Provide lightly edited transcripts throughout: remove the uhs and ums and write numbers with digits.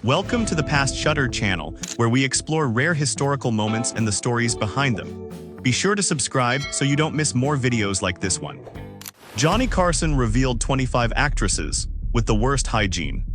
Welcome to the Past Shutter channel, where we explore rare historical moments and the stories behind them. Be sure to subscribe so you don't miss more videos like this one. Johnny Carson revealed 25 actresses with the worst hygiene.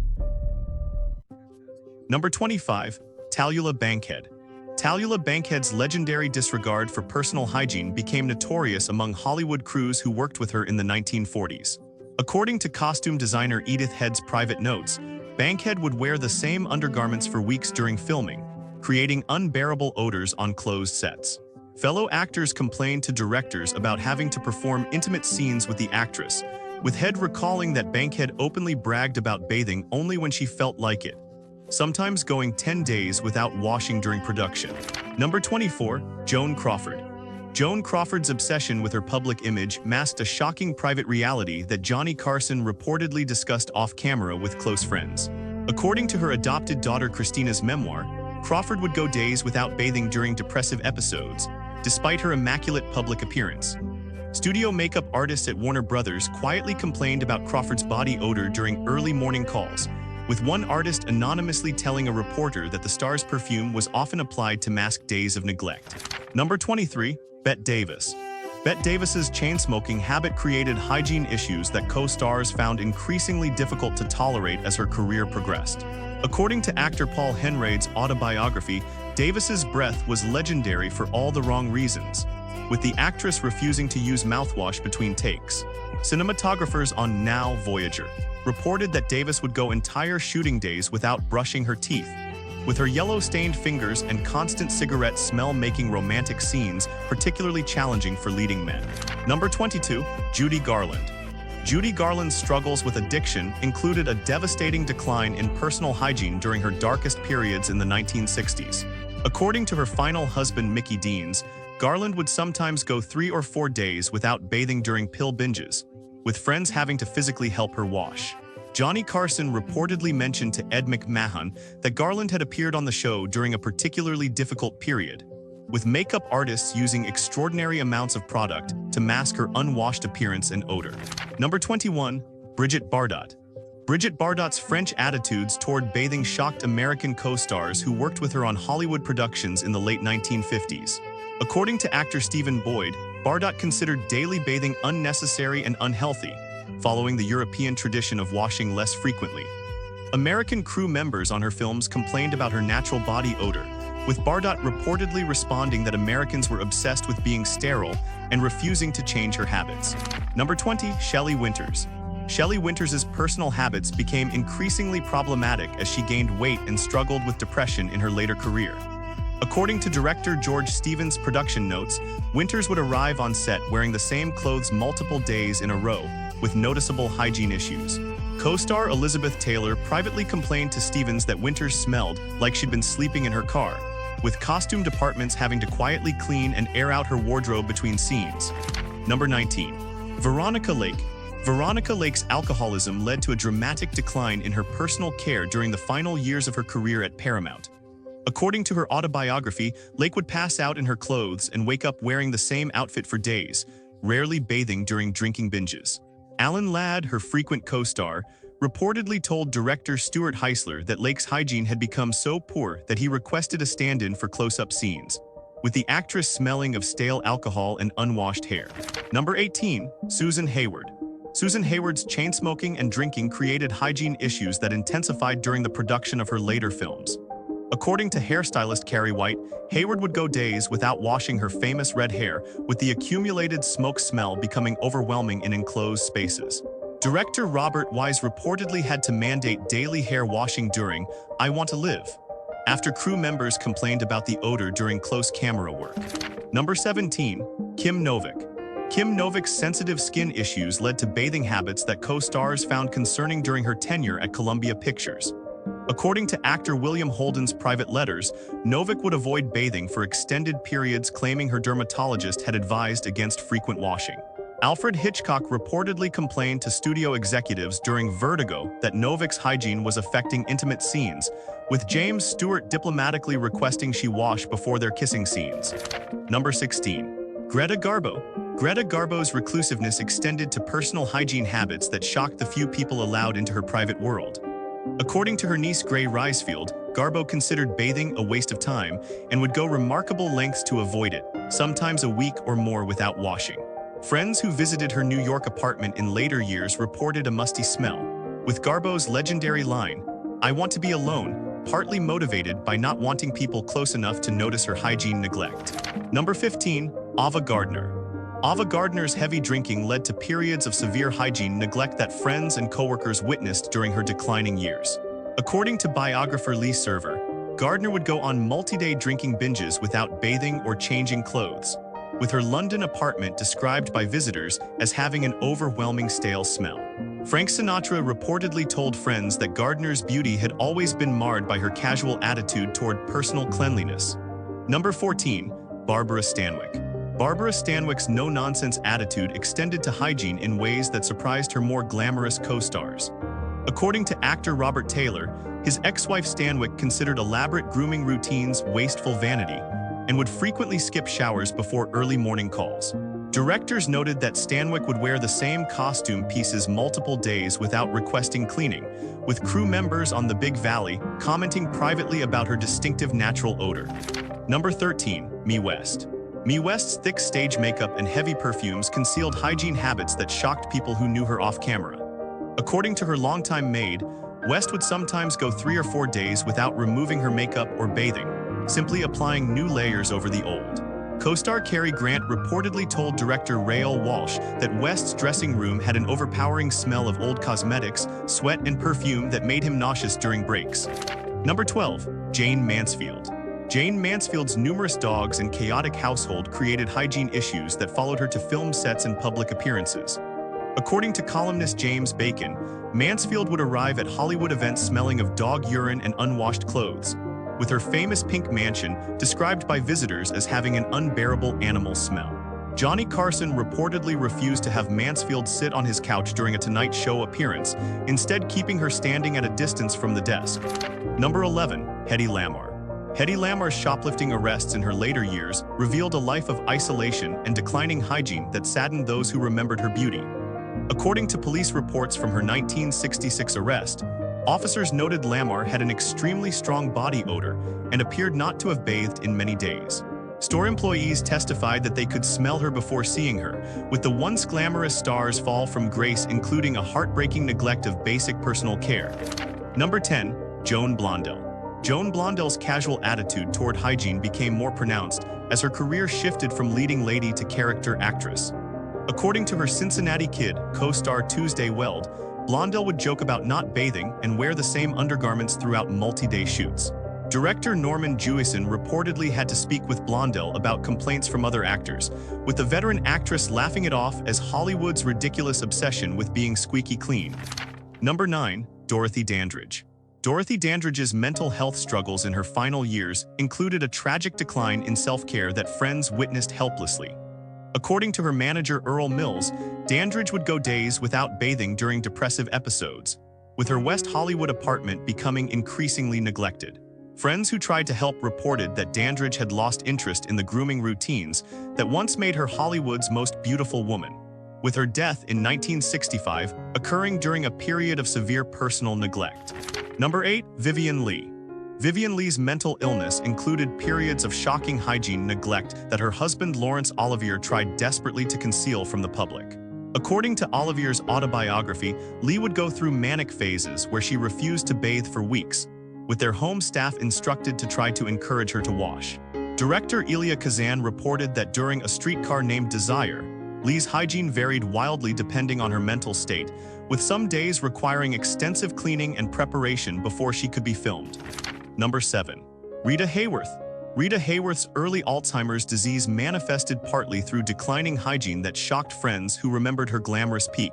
Number 25. Tallulah Bankhead. Tallulah Bankhead's legendary disregard for personal hygiene became notorious among Hollywood crews who worked with her in the 1940s. According to costume designer Edith Head's private notes, Bankhead would wear the same undergarments for weeks during filming, creating unbearable odors on closed sets. Fellow actors complained to directors about having to perform intimate scenes with the actress, with Head recalling that Bankhead openly bragged about bathing only when she felt like it, sometimes going 10 days without washing during production. Number 24. Joan Crawford. Joan Crawford's obsession with her public image masked a shocking private reality that Johnny Carson reportedly discussed off-camera with close friends. According to her adopted daughter Christina's memoir, Crawford would go days without bathing during depressive episodes, despite her immaculate public appearance. Studio makeup artists at Warner Brothers quietly complained about Crawford's body odor during early morning calls, with one artist anonymously telling a reporter that the star's perfume was often applied to mask days of neglect. Number 23. Bette Davis. Bette Davis's chain-smoking habit created hygiene issues that co-stars found increasingly difficult to tolerate as her career progressed. According to actor Paul Henreid's autobiography, Davis's breath was legendary for all the wrong reasons, with the actress refusing to use mouthwash between takes. Cinematographers on Now Voyager reported that Davis would go entire shooting days without brushing her teeth, with her yellow-stained fingers and constant cigarette smell making romantic scenes particularly challenging for leading men. Number 22. Judy Garland. Judy Garland's struggles with addiction included a devastating decline in personal hygiene during her darkest periods in the 1960s. According to her final husband Mickey Deans, Garland would sometimes go 3 or 4 days without bathing during pill binges, with friends having to physically help her wash. Johnny Carson reportedly mentioned to Ed McMahon that Garland had appeared on the show during a particularly difficult period, with makeup artists using extraordinary amounts of product to mask her unwashed appearance and odor. Number 21. Brigitte Bardot. Brigitte Bardot's French attitudes toward bathing shocked American co-stars who worked with her on Hollywood productions in the late 1950s. According to actor Stephen Boyd, Bardot considered daily bathing unnecessary and unhealthy, following the European tradition of washing less frequently. American crew members on her films complained about her natural body odor, with Bardot reportedly responding that Americans were obsessed with being sterile and refusing to change her habits. Number 20. Shelley Winters. Shelley Winters' personal habits became increasingly problematic as she gained weight and struggled with depression in her later career. According to director George Stevens' production notes, Winters would arrive on set wearing the same clothes multiple days in a row, with noticeable hygiene issues. Co-star Elizabeth Taylor privately complained to Stevens that Winters smelled like she'd been sleeping in her car, with costume departments having to quietly clean and air out her wardrobe between scenes. Number 19. Veronica Lake. Veronica Lake's alcoholism led to a dramatic decline in her personal care during the final years of her career at Paramount. According to her autobiography, Lake would pass out in her clothes and wake up wearing the same outfit for days, rarely bathing during drinking binges. Alan Ladd, her frequent co-star, reportedly told director Stuart Heisler that Lake's hygiene had become so poor that he requested a stand-in for close-up scenes, with the actress smelling of stale alcohol and unwashed hair. Number 18. Susan Hayward. Susan Hayward's chain-smoking and drinking created hygiene issues that intensified during the production of her later films. According to hairstylist Carrie White, Hayward would go days without washing her famous red hair, with the accumulated smoke smell becoming overwhelming in enclosed spaces. Director Robert Wise reportedly had to mandate daily hair washing during I Want to Live, after crew members complained about the odor during close camera work. Number 17. Kim Novak. Kim Novak's sensitive skin issues led to bathing habits that co-stars found concerning during her tenure at Columbia Pictures. According to actor William Holden's private letters, Novak would avoid bathing for extended periods, claiming her dermatologist had advised against frequent washing. Alfred Hitchcock reportedly complained to studio executives during Vertigo that Novak's hygiene was affecting intimate scenes, with James Stewart diplomatically requesting she wash before their kissing scenes. Number 16. Greta Garbo. Greta Garbo's reclusiveness extended to personal hygiene habits that shocked the few people allowed into her private world. According to her niece Gray Ricefield, Garbo considered bathing a waste of time and would go remarkable lengths to avoid it, sometimes a week or more without washing. Friends who visited her New York apartment in later years reported a musty smell, with Garbo's legendary line, "I want to be alone," partly motivated by not wanting people close enough to notice her hygiene neglect. Number 15. Ava Gardner. Ava Gardner's heavy drinking led to periods of severe hygiene neglect that friends and coworkers witnessed during her declining years. According to biographer Lee Server, Gardner would go on multi-day drinking binges without bathing or changing clothes, with her London apartment described by visitors as having an overwhelming stale smell. Frank Sinatra reportedly told friends that Gardner's beauty had always been marred by her casual attitude toward personal cleanliness. Number 14. Barbara Stanwyck. Barbara Stanwyck's no-nonsense attitude extended to hygiene in ways that surprised her more glamorous co-stars. According to actor Robert Taylor, his ex-wife Stanwyck considered elaborate grooming routines wasteful vanity and would frequently skip showers before early morning calls. Directors noted that Stanwyck would wear the same costume pieces multiple days without requesting cleaning, with crew members on the Big Valley commenting privately about her distinctive natural odor. Number 13. Mae West. Mae West's thick stage makeup and heavy perfumes concealed hygiene habits that shocked people who knew her off-camera. According to her longtime maid, West would sometimes go 3 or 4 days without removing her makeup or bathing, simply applying new layers over the old. Co-star Cary Grant reportedly told director Raoul Walsh that West's dressing room had an overpowering smell of old cosmetics, sweat, and perfume that made him nauseous during breaks. Number 12. Jane Mansfield. Jane Mansfield's numerous dogs and chaotic household created hygiene issues that followed her to film sets and public appearances. According to columnist James Bacon, Mansfield would arrive at Hollywood events smelling of dog urine and unwashed clothes, with her famous pink mansion described by visitors as having an unbearable animal smell. Johnny Carson reportedly refused to have Mansfield sit on his couch during a Tonight Show appearance, instead keeping her standing at a distance from the desk. Number 11. Hedy Lamarr. Hedy Lamarr's shoplifting arrests in her later years revealed a life of isolation and declining hygiene that saddened those who remembered her beauty. According to police reports from her 1966 arrest, officers noted Lamarr had an extremely strong body odor and appeared not to have bathed in many days. Store employees testified that they could smell her before seeing her, with the once glamorous star's fall from grace including a heartbreaking neglect of basic personal care. Number 10. Joan Blondell. Joan Blondell's casual attitude toward hygiene became more pronounced as her career shifted from leading lady to character actress. According to her Cincinnati Kid co-star Tuesday Weld, Blondell would joke about not bathing and wear the same undergarments throughout multi-day shoots. Director Norman Jewison reportedly had to speak with Blondell about complaints from other actors, with the veteran actress laughing it off as Hollywood's ridiculous obsession with being squeaky clean. Number 9. Dorothy Dandridge. Dorothy Dandridge's mental health struggles in her final years included a tragic decline in self-care that friends witnessed helplessly. According to her manager Earl Mills, Dandridge would go days without bathing during depressive episodes, with her West Hollywood apartment becoming increasingly neglected. Friends who tried to help reported that Dandridge had lost interest in the grooming routines that once made her Hollywood's most beautiful woman, with her death in 1965 occurring during a period of severe personal neglect. Number 8. Vivien Leigh. Vivien Leigh's mental illness included periods of shocking hygiene neglect that her husband Laurence Olivier tried desperately to conceal from the public. According to Olivier's autobiography, Leigh would go through manic phases where she refused to bathe for weeks, with their home staff instructed to try to encourage her to wash. Director Elia Kazan reported that during A Streetcar Named Desire, Leigh's hygiene varied wildly depending on her mental state, with some days requiring extensive cleaning and preparation before she could be filmed. Number 7. Rita Hayworth. Rita Hayworth's early Alzheimer's disease manifested partly through declining hygiene that shocked friends who remembered her glamorous peak.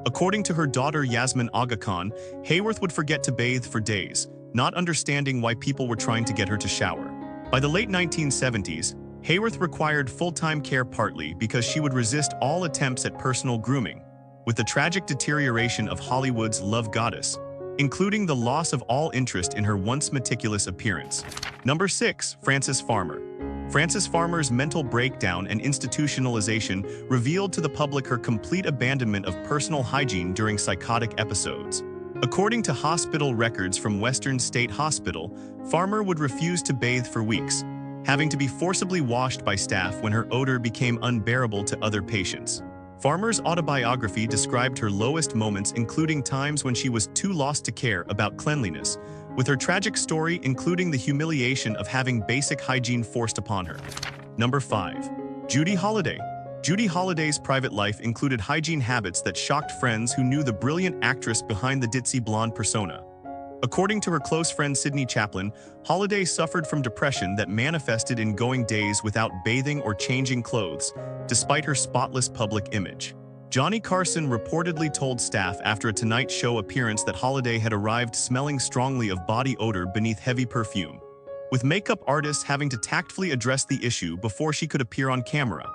According to her daughter Yasmin Aga Khan, Hayworth would forget to bathe for days, not understanding why people were trying to get her to shower. By the late 1970s, Hayworth required full-time care partly because she would resist all attempts at personal grooming, with the tragic deterioration of Hollywood's love goddess, including the loss of all interest in her once meticulous appearance. Number 6. Frances Farmer. Frances Farmer's mental breakdown and institutionalization revealed to the public her complete abandonment of personal hygiene during psychotic episodes. According to hospital records from Western State Hospital, Farmer would refuse to bathe for weeks, having to be forcibly washed by staff when her odor became unbearable to other patients. Farmer's autobiography described her lowest moments, including times when she was too lost to care about cleanliness, with her tragic story including the humiliation of having basic hygiene forced upon her. Number 5. Judy Holliday. Judy Holliday's private life included hygiene habits that shocked friends who knew the brilliant actress behind the ditzy blonde persona. According to her close friend Sydney Chaplin, Holliday suffered from depression that manifested in going days without bathing or changing clothes, despite her spotless public image. Johnny Carson reportedly told staff after a Tonight Show appearance that Holliday had arrived smelling strongly of body odor beneath heavy perfume, with makeup artists having to tactfully address the issue before she could appear on camera,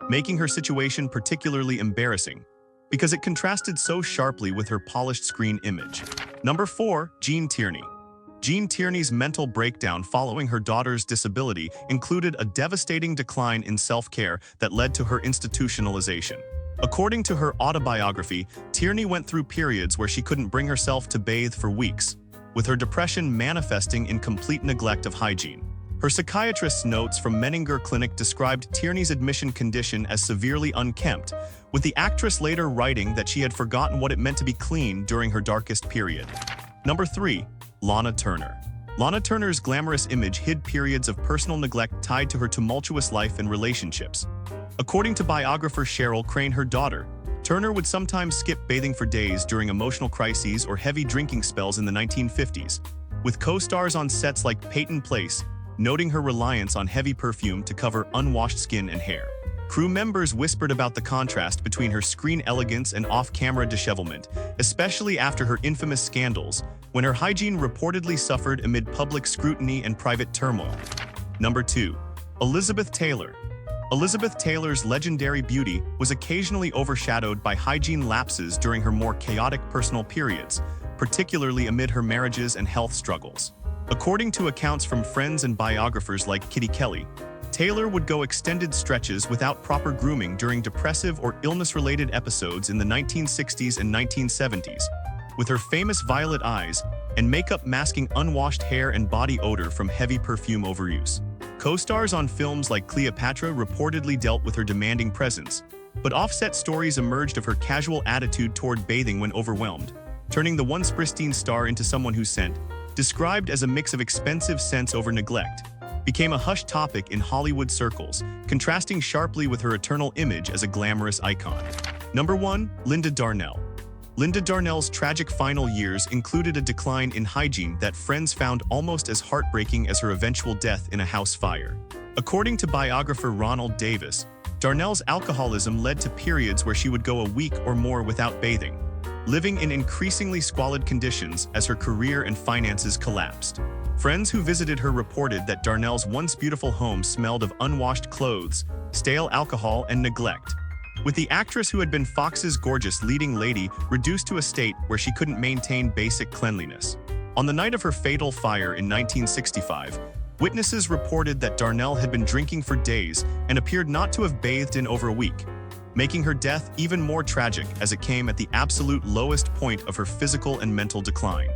making her situation particularly embarrassing, because it contrasted so sharply with her polished screen image. Number 4. Jean Tierney. Jean Tierney's mental breakdown following her daughter's disability included a devastating decline in self-care that led to her institutionalization. According to her autobiography, Tierney went through periods where she couldn't bring herself to bathe for weeks, with her depression manifesting in complete neglect of hygiene. Her psychiatrist's notes from Menninger Clinic described Tierney's admission condition as severely unkempt, with the actress later writing that she had forgotten what it meant to be clean during her darkest period. Number 3. Lana Turner. Lana Turner's glamorous image hid periods of personal neglect tied to her tumultuous life and relationships. According to biographer Cheryl Crane, her daughter, Turner would sometimes skip bathing for days during emotional crises or heavy drinking spells in the 1950s, with co-stars on sets like Peyton Place noting her reliance on heavy perfume to cover unwashed skin and hair. Crew members whispered about the contrast between her screen elegance and off-camera dishevelment, especially after her infamous scandals, when her hygiene reportedly suffered amid public scrutiny and private turmoil. Number 2. Elizabeth Taylor. Elizabeth Taylor's legendary beauty was occasionally overshadowed by hygiene lapses during her more chaotic personal periods, particularly amid her marriages and health struggles. According to accounts from friends and biographers like Kitty Kelly, Taylor would go extended stretches without proper grooming during depressive or illness-related episodes in the 1960s and 1970s, with her famous violet eyes and makeup masking unwashed hair and body odor from heavy perfume overuse. Co-stars on films like Cleopatra reportedly dealt with her demanding presence, but offset stories emerged of her casual attitude toward bathing when overwhelmed, turning the once pristine star into someone whose scent, described as a mix of expensive scents over neglect, became a hushed topic in Hollywood circles, contrasting sharply with her eternal image as a glamorous icon. Number 1. Linda Darnell. Linda Darnell's tragic final years included a decline in hygiene that friends found almost as heartbreaking as her eventual death in a house fire. According to biographer Ronald Davis, Darnell's alcoholism led to periods where she would go a week or more without bathing, living in increasingly squalid conditions as her career and finances collapsed. Friends who visited her reported that Darnell's once beautiful home smelled of unwashed clothes, stale alcohol, and neglect, with the actress who had been Fox's gorgeous leading lady reduced to a state where she couldn't maintain basic cleanliness. On the night of her fatal fire in 1965, witnesses reported that Darnell had been drinking for days and appeared not to have bathed in over a week, making her death even more tragic as it came at the absolute lowest point of her physical and mental decline.